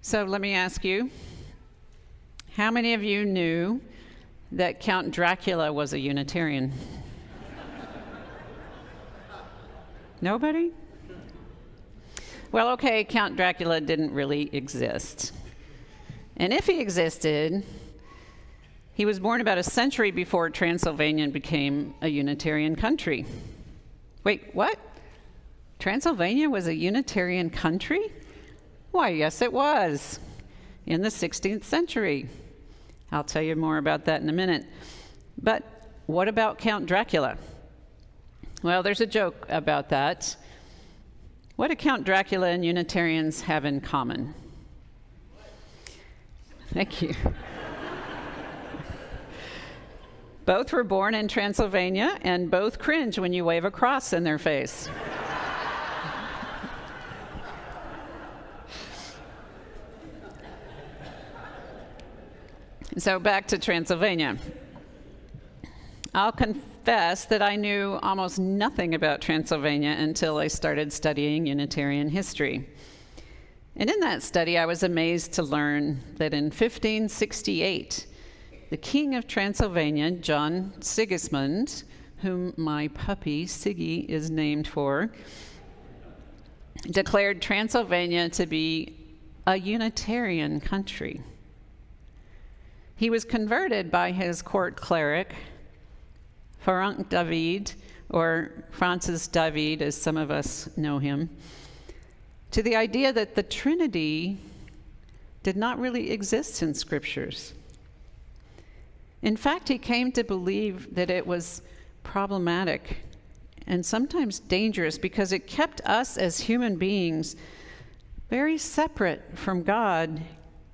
So let me ask you, how many of you knew that Count Dracula was a Unitarian? Nobody? Well, okay, Count Dracula didn't really exist. And if he existed, he was born about a century before Transylvania became a Unitarian country. Wait, what? Transylvania was a Unitarian country? Why, yes, it was, in the 16th century. I'll tell you more about that in a minute. But what about Count Dracula? Well, there's a joke about that. What do Count Dracula and Unitarians have in common? Thank you. Both were born in Transylvania, and both cringe when you wave a cross in their face. So back to Transylvania. I'll confess that I knew almost nothing about Transylvania until I started studying Unitarian history. And in that study, I was amazed to learn that in 1568, the king of Transylvania, John Sigismund, whom my puppy Siggy is named for, declared Transylvania to be a Unitarian country. He was converted by his court cleric, Franc David, or Francis David, as some of us know him, to the idea that the Trinity did not really exist in scriptures. In fact, he came to believe that it was problematic and sometimes dangerous because it kept us as human beings very separate from God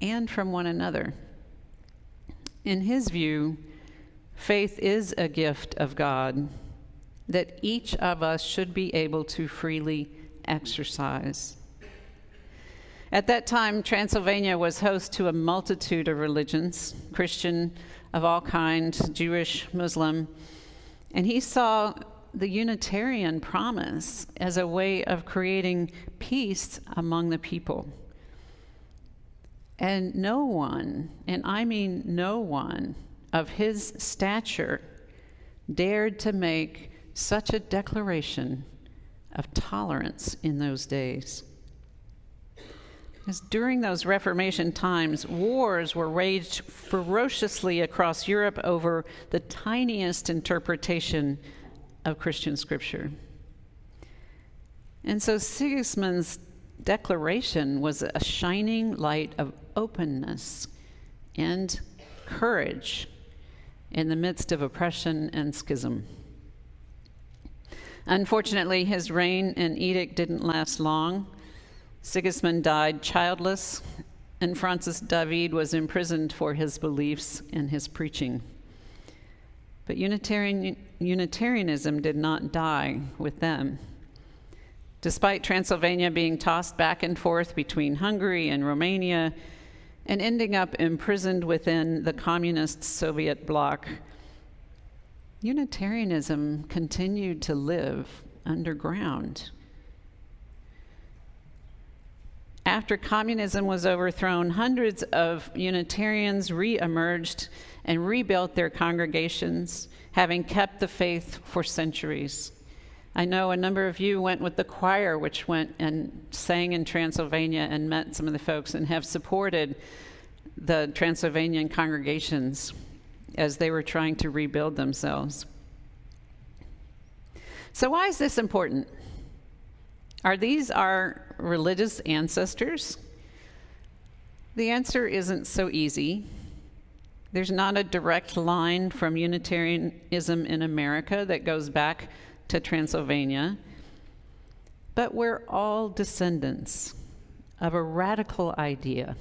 and from one another. In his view, faith is a gift of God that each of us should be able to freely exercise. At that time, Transylvania was host to a multitude of religions, Christian of all kinds, Jewish, Muslim, and he saw the Unitarian promise as a way of creating peace among the people. And no one, and I mean no one, of his stature dared to make such a declaration of tolerance in those days. As during those Reformation times, wars were waged ferociously across Europe over the tiniest interpretation of Christian scripture. And so Sigismund's declaration was a shining light of openness and courage in the midst of oppression and schism. Unfortunately, his reign and edict didn't last long. Sigismund died childless, and Francis David was imprisoned for his beliefs and his preaching. But Unitarianism did not die with them. Despite Transylvania being tossed back and forth between Hungary and Romania and ending up imprisoned within the communist Soviet bloc, Unitarianism continued to live underground. After communism was overthrown, hundreds of Unitarians re-emerged and rebuilt their congregations, having kept the faith for centuries. I know a number of you went with the choir, which went and sang in Transylvania and met some of the folks and have supported the Transylvanian congregations as they were trying to rebuild themselves. So why is this important? Are these our religious ancestors? The answer isn't so easy. There's not a direct line from Unitarianism in America that goes back to Transylvania, but we're all descendants of a radical idea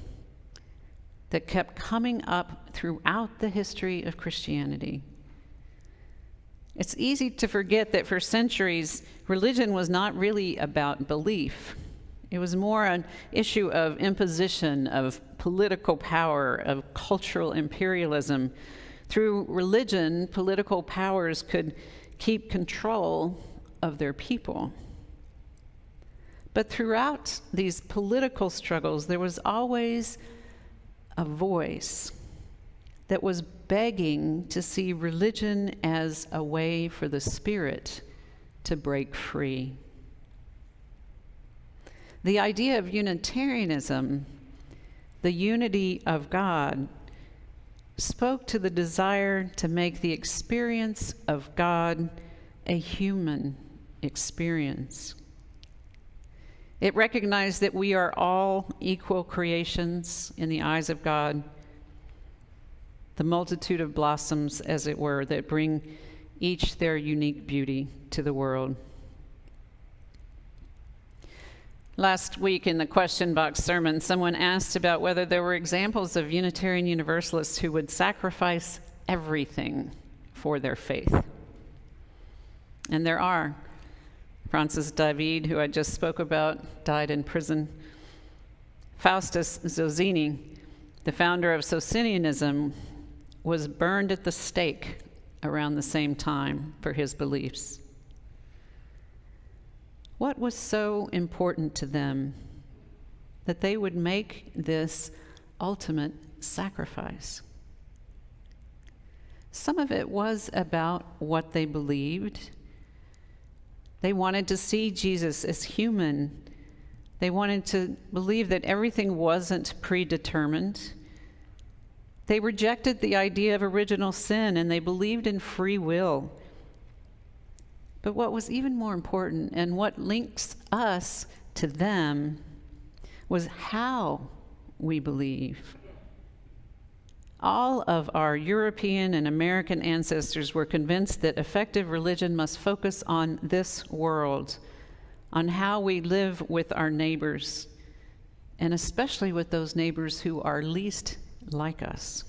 that kept coming up throughout the history of Christianity. It's easy to forget that for centuries, religion was not really about belief. It was more an issue of imposition, of political power, of cultural imperialism. Through religion, political powers could keep control of their people. But throughout these political struggles, there was always a voice that was begging to see religion as a way for the spirit to break free. The idea of Unitarianism, the unity of God, spoke to the desire to make the experience of God a human experience. It recognized that we are all equal creations in the eyes of God, the multitude of blossoms, as it were, that bring each their unique beauty to the world. Last week in the question box sermon, someone asked about whether there were examples of Unitarian Universalists who would sacrifice everything for their faith. And there are. Francis David, who I just spoke about, died in prison. Faustus Zozzini, the founder of Socinianism, was burned at the stake around the same time for his beliefs. What was so important to them that they would make this ultimate sacrifice? Some of it was about what they believed. They wanted to see Jesus as human. They wanted to believe that everything wasn't predetermined. They rejected the idea of original sin, and they believed in free will. But what was even more important, and what links us to them, was how we believe. All of our European and American ancestors were convinced that effective religion must focus on this world, on how we live with our neighbors, and especially with those neighbors who are least like us.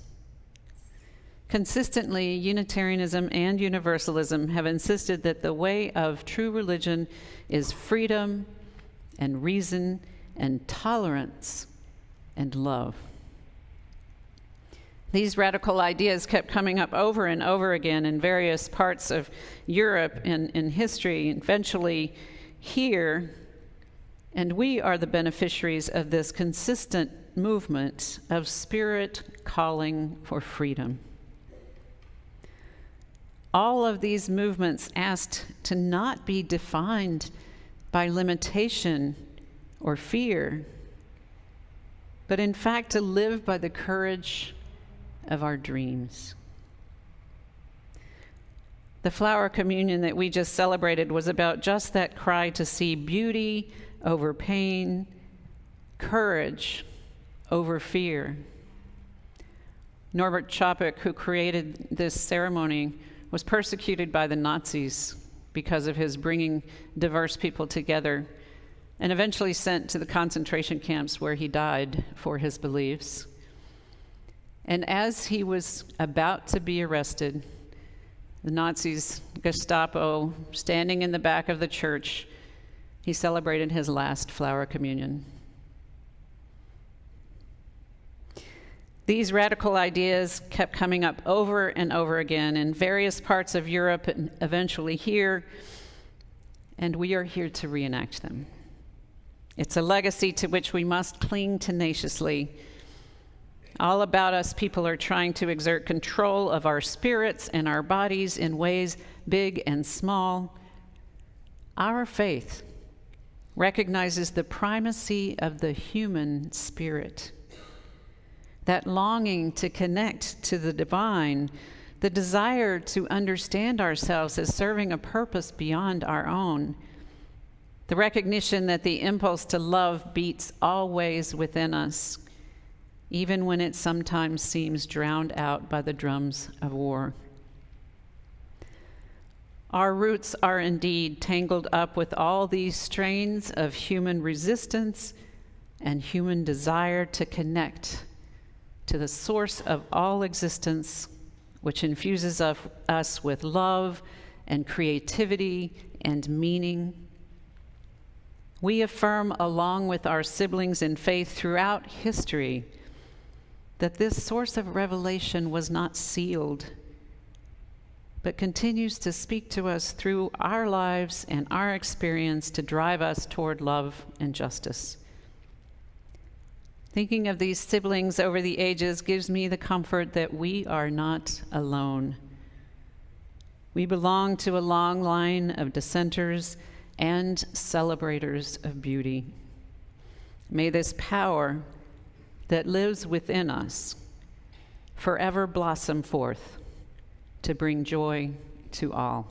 Consistently, Unitarianism and Universalism have insisted that the way of true religion is freedom and reason and tolerance and love. These radical ideas kept coming up over and over again in various parts of Europe and in history, eventually here, and we are the beneficiaries of this consistent movement of spirit calling for freedom. All of these movements asked to not be defined by limitation or fear, but in fact to live by the courage of our dreams. The flower communion that we just celebrated was about just that cry to see beauty over pain, courage over fear. Norbert Chopik, who created this ceremony, was persecuted by the Nazis because of his bringing diverse people together, and eventually sent to the concentration camps where he died for his beliefs. And as he was about to be arrested, the Nazis, Gestapo, standing in the back of the church, he celebrated his last flower communion. These radical ideas kept coming up over and over again in various parts of Europe and eventually here, and we are here to reenact them. It's a legacy to which we must cling tenaciously. All about us, people are trying to exert control of our spirits and our bodies in ways big and small. Our faith recognizes the primacy of the human spirit, that longing to connect to the divine, the desire to understand ourselves as serving a purpose beyond our own, the recognition that the impulse to love beats always within us, even when it sometimes seems drowned out by the drums of war. Our roots are indeed tangled up with all these strains of human resistance and human desire to connect to the source of all existence, which infuses us with love and creativity and meaning. We affirm, along with our siblings in faith throughout history, that this source of revelation was not sealed, but continues to speak to us through our lives and our experience to drive us toward love and justice. Thinking of these siblings over the ages gives me the comfort that we are not alone. We belong to a long line of dissenters and celebrators of beauty. May this power that lives within us forever blossom forth to bring joy to all.